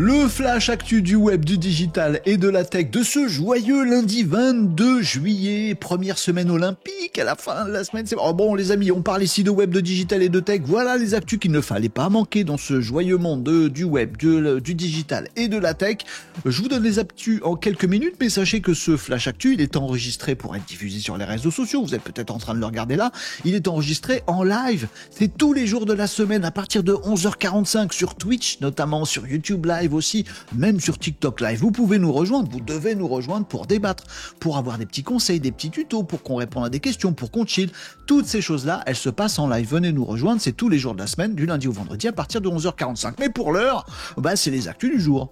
Le flash actu du web, du digital et de la tech de ce joyeux lundi 22 juillet, première semaine olympique à la fin de la semaine. Bon les amis, on parle ici de web, de digital et de tech. Voilà les actus qu'il ne fallait pas manquer dans ce joyeux monde du web, du digital et de la tech. Je vous donne les actus en quelques minutes, mais sachez que ce flash actu, il est enregistré pour être diffusé sur les réseaux sociaux. Vous êtes peut-être en train de le regarder là. Il est enregistré en live. C'est tous les jours de la semaine à partir de 11h45 sur Twitch, notamment sur YouTube Live aussi, même sur TikTok Live. Vous pouvez nous rejoindre, vous devez nous rejoindre pour débattre, pour avoir des petits conseils, des petits tutos, pour qu'on réponde à des questions, pour qu'on chill. Toutes ces choses-là, elles se passent en live. Venez nous rejoindre, c'est tous les jours de la semaine, du lundi au vendredi à partir de 11h45. Mais pour l'heure, c'est les actus du jour.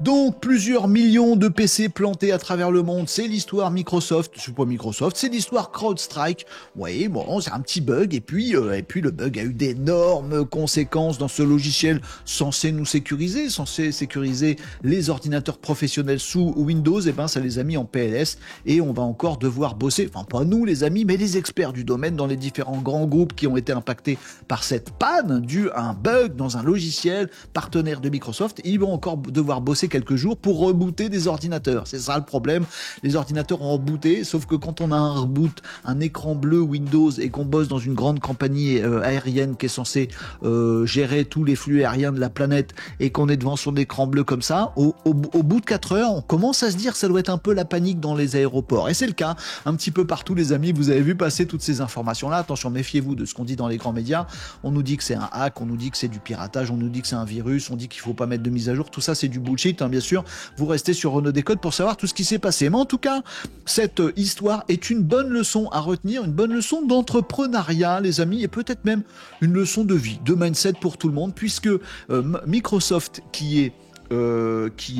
Donc, plusieurs millions de PC plantés à travers le monde, c'est l'histoire Microsoft, c'est pas Microsoft, c'est l'histoire CrowdStrike. Oui, bon, c'est un petit bug, et puis le bug a eu d'énormes conséquences dans ce logiciel censé nous sécuriser, censé sécuriser les ordinateurs professionnels sous Windows. Et ça les a mis en PLS, et on va encore devoir bosser, enfin pas nous les amis, mais les experts du domaine dans les différents grands groupes qui ont été impactés par cette panne due à un bug dans un logiciel partenaire de Microsoft. Ils vont encore devoir bosser quelques jours pour rebooter des ordinateurs. C'est ça le problème. Les ordinateurs ont rebooté, sauf que quand on a un reboot, un écran bleu Windows et qu'on bosse dans une grande compagnie aérienne qui est censée gérer tous les flux aériens de la planète et qu'on est devant son écran bleu comme ça, au bout de 4 heures, on commence à se dire que ça doit être un peu la panique dans les aéroports. Et c'est le cas un petit peu partout les amis. Vous avez vu passer toutes ces informations-là. Attention, méfiez-vous de ce qu'on dit dans les grands médias. On nous dit que c'est un hack, on nous dit que c'est du piratage, on nous dit que c'est un virus, on dit qu'il faut pas mettre de mise à jour. Tout ça, c'est du bullshit. Bien sûr, vous restez sur Renaud Décode pour savoir tout ce qui s'est passé. Mais en tout cas, cette histoire est une bonne leçon à retenir, une bonne leçon d'entrepreneuriat, les amis, et peut-être même une leçon de vie, de mindset pour tout le monde, puisque Microsoft qui est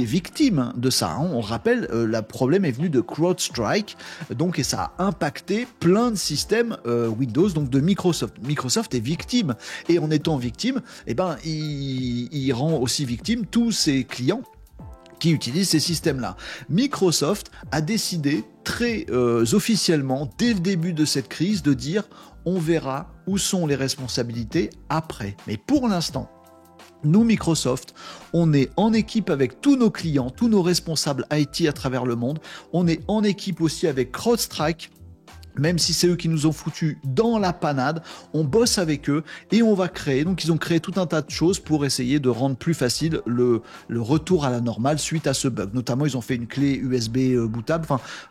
victime de ça. On rappelle, le problème est venu de CrowdStrike, donc, et ça a impacté plein de systèmes Windows, donc de Microsoft. Microsoft est victime, et en étant victime, il rend aussi victime tous ses clients qui utilisent ces systèmes-là. Microsoft a décidé très officiellement, dès le début de cette crise, de dire on verra où sont les responsabilités après. Mais pour l'instant, nous, Microsoft, on est en équipe avec tous nos clients, tous nos responsables IT à travers le monde. On est en équipe aussi avec CrowdStrike. Même si c'est eux qui nous ont foutus dans la panade, on bosse avec eux et on va créer. Donc ils ont créé tout un tas de choses pour essayer de rendre plus facile le retour à la normale suite à ce bug. Notamment, ils ont fait une clé USB bootable.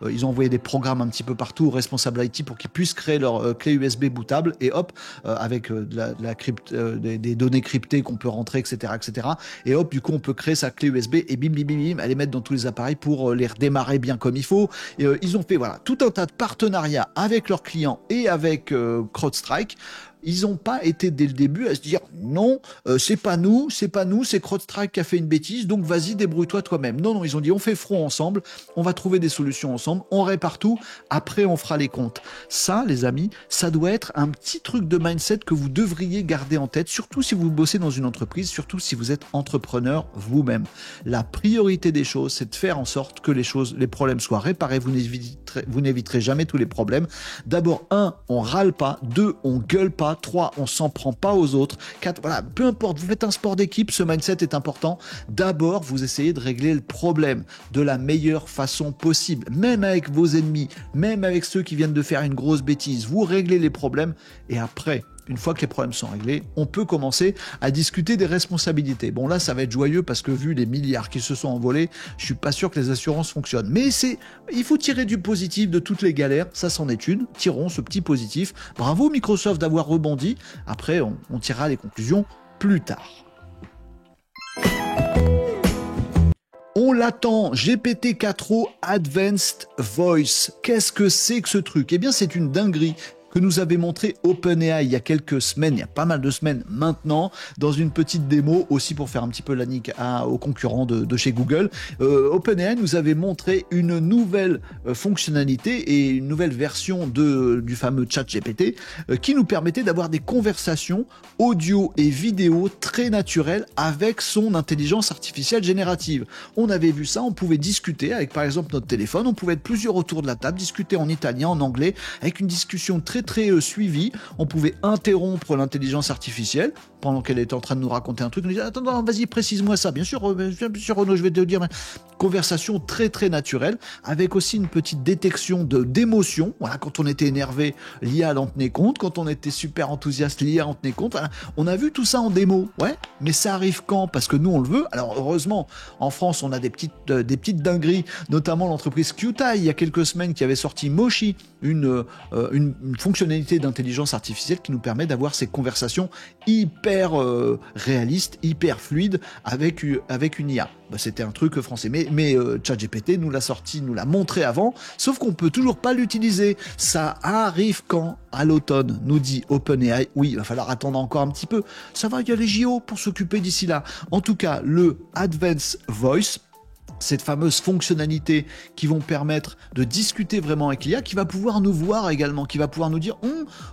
Ils ont envoyé des programmes un petit peu partout aux responsables IT pour qu'ils puissent créer leur clé USB bootable. Et hop, avec des données cryptées qu'on peut rentrer, etc., etc. Et hop, du coup, on peut créer sa clé USB et bim, bim, bim, bim, aller mettre dans tous les appareils pour les redémarrer bien comme il faut. Et, ils ont fait tout un tas de partenariats avec leurs clients et avec CrowdStrike. Ils n'ont pas été dès le début à se dire non, c'est pas nous, c'est CrowdStrike qui a fait une bêtise, donc vas-y, débrouille-toi toi-même. Non, ils ont dit on fait front ensemble, on va trouver des solutions ensemble, on répare tout, après on fera les comptes. Ça, les amis, ça doit être un petit truc de mindset que vous devriez garder en tête, surtout si vous bossez dans une entreprise, surtout si vous êtes entrepreneur vous-même. La priorité des choses, c'est de faire en sorte que les problèmes soient réparés, vous n'éviterez jamais tous les problèmes. D'abord, 1, on râle pas, 2, on gueule pas, 3, on s'en prend pas aux autres, 4, peu importe, vous faites un sport d'équipe, ce mindset est important. D'abord, vous essayez de régler le problème de la meilleure façon possible, même avec vos ennemis, même avec ceux qui viennent de faire une grosse bêtise, vous réglez les problèmes, et après, une fois que les problèmes sont réglés, on peut commencer à discuter des responsabilités. Bon, là, ça va être joyeux parce que vu les milliards qui se sont envolés, je suis pas sûr que les assurances fonctionnent. Mais il faut tirer du positif de toutes les galères. Ça, c'en est une. Tirons ce petit positif. Bravo Microsoft d'avoir rebondi. Après, on tirera les conclusions plus tard. On l'attend, GPT-4o Advanced Voice. Qu'est-ce que c'est que ce truc ? Eh bien, c'est une dinguerie que nous avait montré OpenAI il y a quelques semaines, il y a pas mal de semaines maintenant, dans une petite démo, aussi pour faire un petit peu la nique aux concurrents de chez Google. OpenAI nous avait montré une nouvelle fonctionnalité et une nouvelle version du fameux chat GPT qui nous permettait d'avoir des conversations audio et vidéo très naturelles avec son intelligence artificielle générative. On avait vu ça, on pouvait discuter avec par exemple notre téléphone, on pouvait être plusieurs autour de la table, discuter en italien, en anglais, avec une discussion très très suivi. On pouvait interrompre l'intelligence artificielle pendant qu'elle était en train de nous raconter un truc. On disait, attends, vas-y, précise-moi ça. Bien sûr, Renaud, je vais te dire. Conversation très très naturelle, avec aussi une petite détection d'émotion. Voilà, quand on était énervé, l'IA en tenait compte. Quand on était super enthousiaste, l'IA en tenait compte. Voilà. On a vu tout ça en démo, ouais. Mais ça arrive quand? Parce que nous, on le veut. Alors heureusement, en France, on a des petites dingueries, notamment l'entreprise QTI, il y a quelques semaines, qui avait sorti Moshi, une fonctionnalité d'intelligence artificielle qui nous permet d'avoir ces conversations hyper réalistes, hyper fluides avec une IA. Bah, c'était un truc français. Mais ChatGPT nous l'a montré avant, sauf qu'on peut toujours pas l'utiliser. Ça arrive quand? À l'automne, nous dit OpenAI. Oui, il va falloir attendre encore un petit peu. Ça va, il y a les JO pour s'occuper d'ici là. En tout cas, le Advanced Voice, cette fameuse fonctionnalité qui vont permettre de discuter vraiment avec l'IA, qui va pouvoir nous voir également, qui va pouvoir nous dire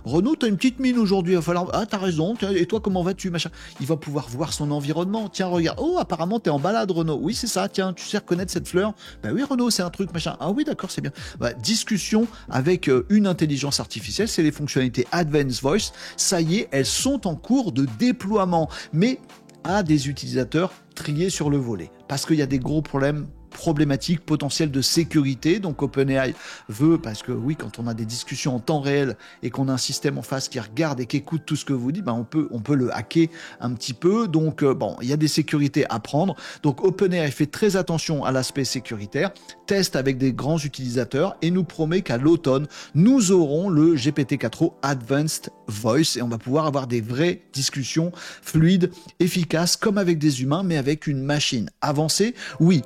Renaud, t'as une petite mine aujourd'hui, il va falloir... Ah, t'as raison, et toi, comment vas-tu, machin. Il va pouvoir voir son environnement. Tiens, regarde, oh, apparemment, t'es en balade, Renaud. Oui, c'est ça, tiens, tu sais reconnaître cette fleur. Ben oui, Renaud, c'est un truc, machin. Ah oui, d'accord, c'est bien. Bah, discussion avec une intelligence artificielle, c'est les fonctionnalités Advanced Voice. Ça y est, elles sont en cours de déploiement. Mais à des utilisateurs triés sur le volet. Parce qu'il y a des gros problématiques potentielles de sécurité. Donc OpenAI veut, parce que oui, quand on a des discussions en temps réel et qu'on a un système en face qui regarde et qui écoute tout ce que vous dites, ben on peut le hacker un petit peu. Donc bon, il y a des sécurités à prendre. Donc OpenAI fait très attention à l'aspect sécuritaire, teste avec des grands utilisateurs et nous promet qu'à l'automne, nous aurons le GPT-4o Advanced Voice et on va pouvoir avoir des vraies discussions fluides, efficaces, comme avec des humains, mais avec une machine avancée. Oui,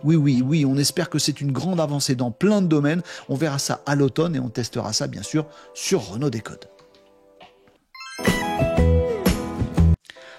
on espère que c'est une grande avancée dans plein de domaines. On verra ça à l'automne et on testera ça, bien sûr, sur Renaud Décode.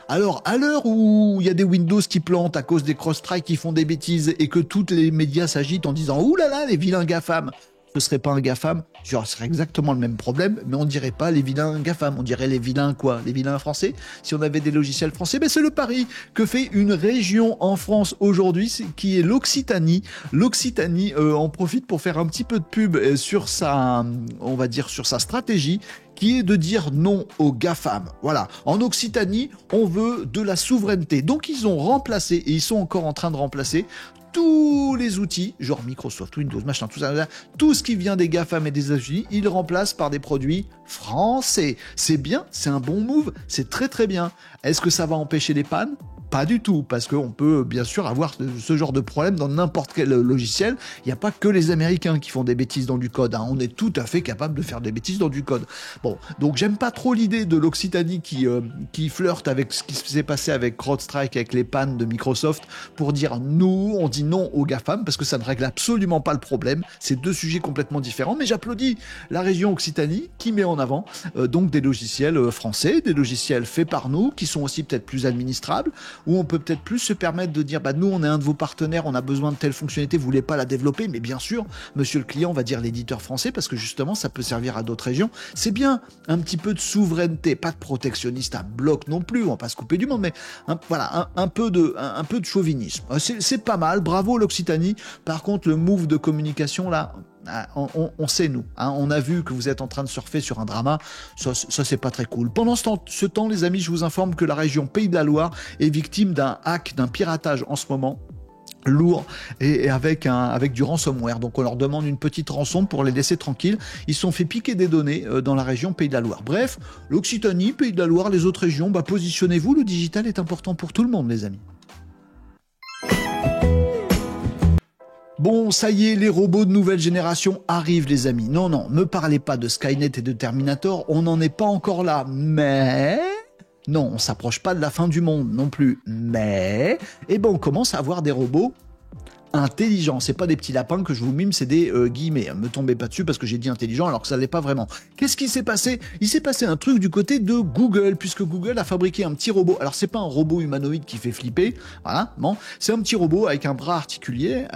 Alors, à l'heure où il y a des Windows qui plantent à cause des cross-strikes qui font des bêtises et que tous les médias s'agitent en disant « Ouh là là, les vilains GAFAM !» Ce serait pas un GAFAM, ce serait exactement le même problème, mais on dirait pas les vilains GAFAM, on dirait les vilains quoi? Les vilains français? Si on avait des logiciels français, ben c'est le pari que fait une région en France aujourd'hui, qui est l'Occitanie. L'Occitanie en profite pour faire un petit peu de pub sur sa, on va dire, sur sa stratégie, qui est de dire non aux GAFAM. Voilà. En Occitanie, on veut de la souveraineté. Donc ils ont remplacé, et ils sont encore en train de remplacer, tous les outils, genre Microsoft, Windows, machin, tout ça, tout ce qui vient des GAFAM et des États-Unis, ils le remplacent par des produits français. C'est bien, c'est un bon move, c'est très très bien. Est-ce que ça va empêcher les pannes? Pas du tout, parce qu'on peut bien sûr avoir ce genre de problème dans n'importe quel logiciel. Il n'y a pas que les Américains qui font des bêtises dans du code, hein. On est tout à fait capable de faire des bêtises dans du code. Bon, donc j'aime pas trop l'idée de l'Occitanie qui flirte avec ce qui s'est passé avec CrowdStrike, avec les pannes de Microsoft, pour dire nous, on dit non aux GAFAM, parce que ça ne règle absolument pas le problème. C'est deux sujets complètement différents, mais j'applaudis la région Occitanie qui met en avant donc des logiciels français, des logiciels faits par nous, qui sont aussi peut-être plus administrables, où on peut peut-être plus se permettre de dire, bah nous on est un de vos partenaires, on a besoin de telle fonctionnalité, vous voulez pas la développer, mais bien sûr, monsieur le client, on va dire l'éditeur français, parce que justement ça peut servir à d'autres régions. C'est bien un petit peu de souveraineté, pas de protectionniste à bloc non plus, on va pas se couper du monde, mais voilà, un peu de chauvinisme. C'est pas mal, bravo l'Occitanie. Par contre, le move de communication là, on sait nous, hein, on a vu que vous êtes en train de surfer sur un drama, ça c'est pas très cool. Pendant ce temps, les amis, je vous informe que la région Pays de la Loire est victime d'un hack, d'un piratage en ce moment, lourd et avec du ransomware. Donc on leur demande une petite rançon pour les laisser tranquilles. Ils se sont fait piquer des données dans la région Pays de la Loire. Bref, l'Occitanie, Pays de la Loire, les autres régions, bah positionnez-vous, le digital est important pour tout le monde, les amis. Bon, ça y est, les robots de nouvelle génération arrivent, les amis. Non, me parlez pas de Skynet et de Terminator, on n'en est pas encore là, mais... Non, on s'approche pas de la fin du monde non plus, mais... Eh ben, on commence à avoir des robots intelligents. C'est pas des petits lapins que je vous mime, c'est des guillemets. Me tombez pas dessus parce que j'ai dit intelligent alors que ça l'est pas vraiment. Qu'est-ce qui s'est passé? Il s'est passé un truc du côté de Google, puisque Google a fabriqué un petit robot. Alors c'est pas un robot humanoïde qui fait flipper, voilà, non. C'est un petit robot avec un bras articulé,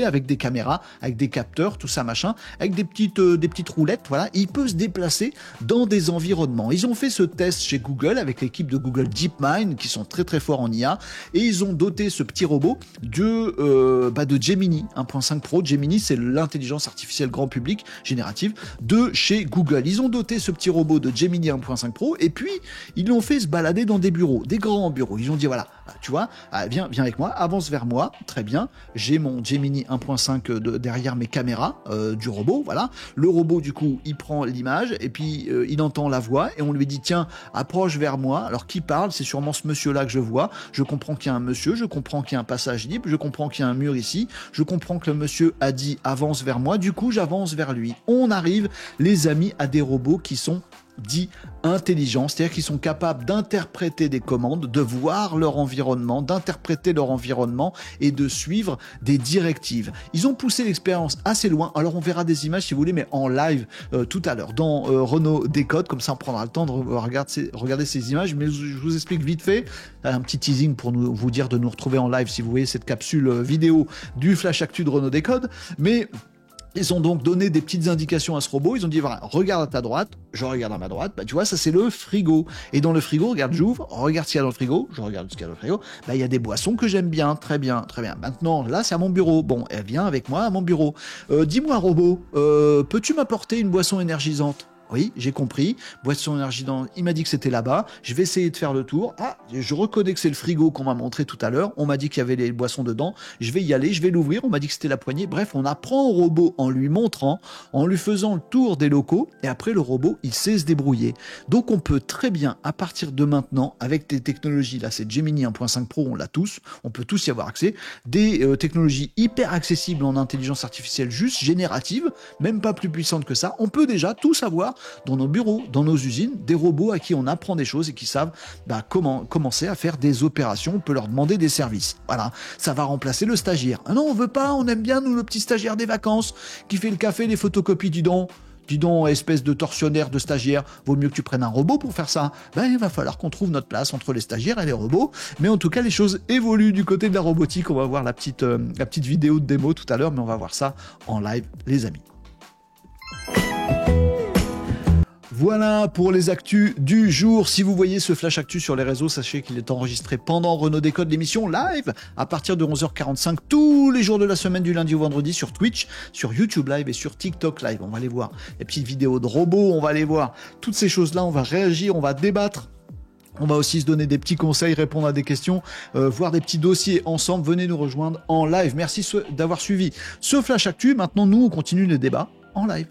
avec des caméras, avec des capteurs, tout ça machin, avec des petites roulettes, voilà. Il peut se déplacer dans des environnements. Ils ont fait ce test chez Google avec l'équipe de Google DeepMind qui sont très très forts en IA et ils ont doté ce petit robot de de Gemini 1.5 Pro. Gemini, c'est l'intelligence artificielle grand public générative de chez Google. Ils ont doté ce petit robot de Gemini 1.5 Pro et puis ils l'ont fait se balader dans des bureaux, des grands bureaux. Ils ont dit voilà, tu vois, viens avec moi, avance vers moi, très bien. J'ai mon Gemini 1.5 derrière mes caméras du robot, voilà. Le robot du coup, il prend l'image et puis il entend la voix et on lui dit tiens, approche vers moi. Alors qui parle? C'est sûrement ce monsieur-là que je vois. Je comprends qu'il y a un monsieur, je comprends qu'il y a un passage libre, je comprends qu'il y a un mur ici, je comprends que le monsieur a dit avance vers moi, du coup j'avance vers lui. On arrive, les amis, à des robots qui sont dits intelligents, c'est-à-dire qu'ils sont capables d'interpréter des commandes, de voir leur environnement, d'interpréter leur environnement et de suivre des directives. Ils ont poussé l'expérience assez loin, alors on verra des images si vous voulez, mais en live tout à l'heure, dans Renault Décode, comme ça on prendra le temps de regarder ces images, mais je vous explique vite fait, un petit teasing pour vous dire de nous retrouver en live si vous voyez cette capsule vidéo du Flash Actu de Renault Décode, mais ils ont donc donné des petites indications à ce robot. Ils ont dit, voilà, regarde à ta droite, je regarde à ma droite. Bah, tu vois, ça, c'est le frigo. Et dans le frigo, regarde, j'ouvre, regarde ce qu'il y a dans le frigo, je regarde ce qu'il y a dans le frigo. Bah, il y a des boissons que j'aime bien, très bien, très bien. Maintenant, là, c'est à mon bureau. Bon, elle vient avec moi à mon bureau. Dis-moi, robot, peux-tu m'apporter une boisson énergisante? Oui, j'ai compris. Boisson énergisante, il m'a dit que c'était là-bas. Je vais essayer de faire le tour. Ah, je reconnais que c'est le frigo qu'on m'a montré tout à l'heure. On m'a dit qu'il y avait les boissons dedans. Je vais y aller, je vais l'ouvrir. On m'a dit que c'était la poignée. Bref, on apprend au robot en lui montrant, en lui faisant le tour des locaux. Et après, le robot, il sait se débrouiller. Donc, on peut très bien, à partir de maintenant, avec des technologies, là, c'est Gemini 1.5 Pro, on l'a tous. On peut tous y avoir accès. Des technologies hyper accessibles en intelligence artificielle juste générative, même pas plus puissantes que ça. On peut déjà tout savoir dans nos bureaux, dans nos usines, des robots à qui on apprend des choses et qui savent comment commencer à faire des opérations. On peut leur demander des services. Voilà, ça va remplacer le stagiaire. Ah non, on veut pas, on aime bien nous le petit stagiaire des vacances qui fait le café, les photocopies, dis donc, espèce de tortionnaire de stagiaire, vaut mieux que tu prennes un robot pour faire ça. Il va falloir qu'on trouve notre place entre les stagiaires et les robots. Mais en tout cas, les choses évoluent du côté de la robotique. On va voir la petite vidéo de démo tout à l'heure, mais on va voir ça en live, les amis. Voilà pour les actus du jour. Si vous voyez ce flash actu sur les réseaux, sachez qu'il est enregistré pendant Renault Décode, l'émission live à partir de 11h45 tous les jours de la semaine du lundi au vendredi sur Twitch, sur YouTube Live et sur TikTok Live. On va aller voir les petites vidéos de robots, on va aller voir toutes ces choses-là, on va réagir, on va débattre. On va aussi se donner des petits conseils, répondre à des questions, voir des petits dossiers ensemble. Venez nous rejoindre en live. Merci d'avoir suivi ce flash actu. Maintenant, nous, on continue les débats en live.